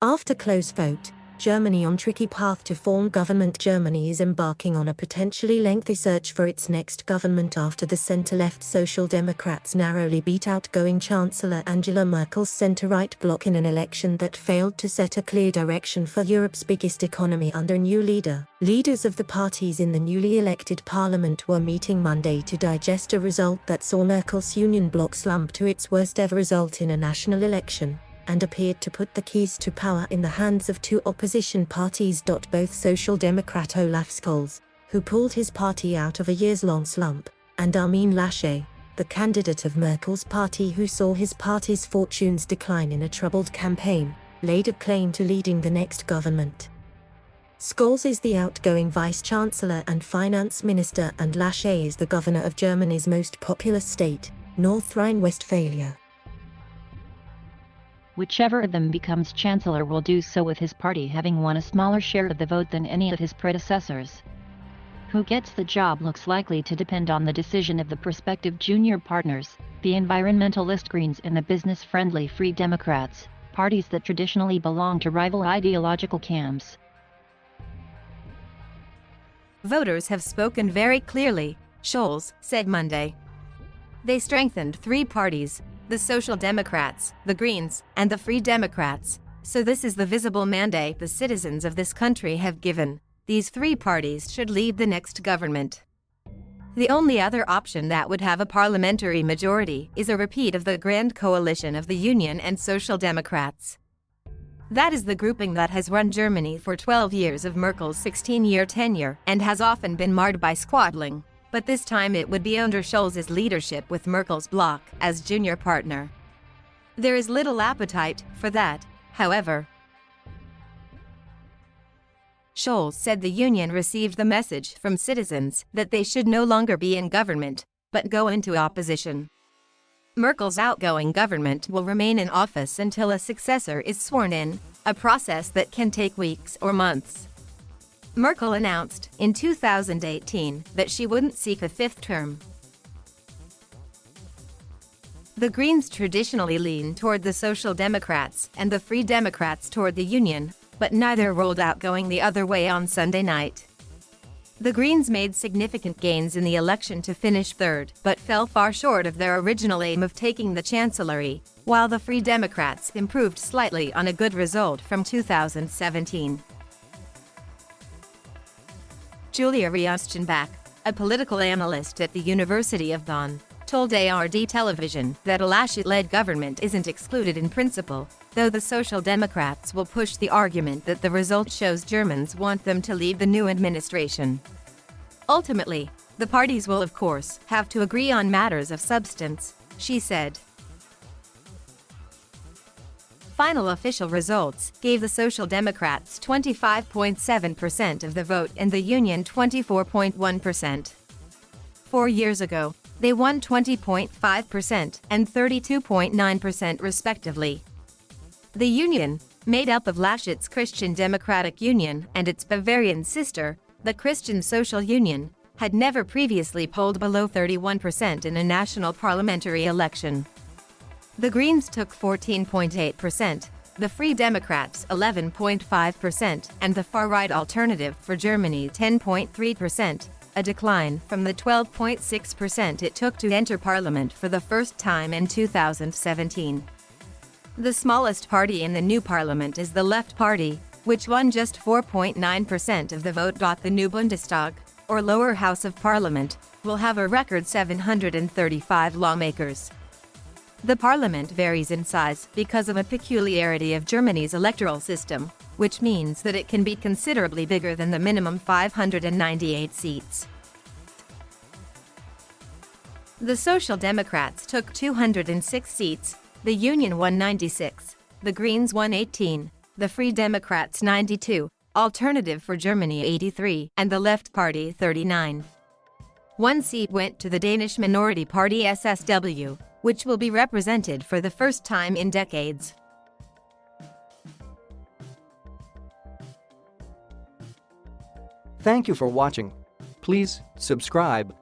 After close vote, Germany on tricky path to form governmentGermany is embarking on a potentially lengthy search for its next government after the center-left Social Democrats narrowly beat outgoing Chancellor Angela Merkel's center-right bloc in an election that failed to set a clear direction for Europe's biggest economy under a new leader. Leaders of the parties in the newly elected parliament were meeting Monday to digest a result that saw Merkel's union bloc slump to its worst-ever result in a national election, and appeared to put the keys to power in the hands of two opposition parties. Both Social Democrat Olaf Scholz, who pulled his party out of a years-long slump, and Armin Laschet, the candidate of Merkel's party who saw his party's fortunes decline in a troubled campaign, laid a claim to leading the next government. Scholz is the outgoing vice-chancellor and finance minister, and Laschet is the governor of Germany's most populous state, North Rhine-Westphalia. Whichever of them becomes chancellor will do so with his party having won a smaller share of the vote than any of his predecessors. Who gets the job looks likely to depend on the decision of the prospective junior partners, the environmentalist Greens and the business-friendly Free Democrats, parties that traditionally belong to rival ideological camps. Voters have spoken very clearly, Scholz said Monday. They strengthened three parties: the Social Democrats, the Greens, and the Free Democrats. So this is the visible mandate the citizens of this country have given. These three parties should lead the next government. The only other option that would have a parliamentary majority is a repeat of the grand coalition of the Union and Social Democrats. That is the grouping that has run Germany for 12 years of Merkel's 16-year tenure and has often been marred by squabbling. But this time it would be under Scholz's leadership with Merkel's bloc as junior partner. There is little appetite for that, however. Scholz said the union received the message from citizens that they should no longer be in government, but go into opposition. Merkel's outgoing government will remain in office until a successor is sworn in, a process that can take weeks or months. Merkel announced in 2018 that she wouldn't seek a fifth term. The Greens traditionally lean toward the Social Democrats and the Free Democrats toward the Union, but neither rolled out going the other way on Sunday night. The Greens made significant gains in the election to finish third, but fell far short of their original aim of taking the chancellery, while the Free Democrats improved slightly on a good result from 2017. Julia Rioschenbach, a political analyst at the University of Bonn, told ARD Television that a Laschet-led government isn't excluded in principle, though the Social Democrats will push the argument that the result shows Germans want them to lead the new administration. Ultimately, the parties will of course have to agree on matters of substance, she said. Final official results gave the Social Democrats 25.7% of the vote and the Union 24.1%. 4 years ago, they won 20.5% and 32.9% respectively. The Union, made up of Laschet's Christian Democratic Union and its Bavarian sister, the Christian Social Union, had never previously polled below 31% in a national parliamentary election. The Greens took 14.8%, the Free Democrats 11.5%, and the far-right Alternative for Germany 10.3%, a decline from the 12.6% it took to enter parliament for the first time in 2017. The smallest party in the new parliament is the Left Party, which won just 4.9% of the vote. The new Bundestag, or lower house of parliament, will have a record 735 lawmakers. The parliament varies in size because of a peculiarity of Germany's electoral system, which means that it can be considerably bigger than the minimum 598 seats. The Social Democrats took 206 seats, the Union won 96, the Greens won 18, the Free Democrats 92, Alternative for Germany 83, and the Left Party 39. One seat went to the Danish minority party SSW, which will be represented for the first time in decades. Thank you for watching. Please subscribe.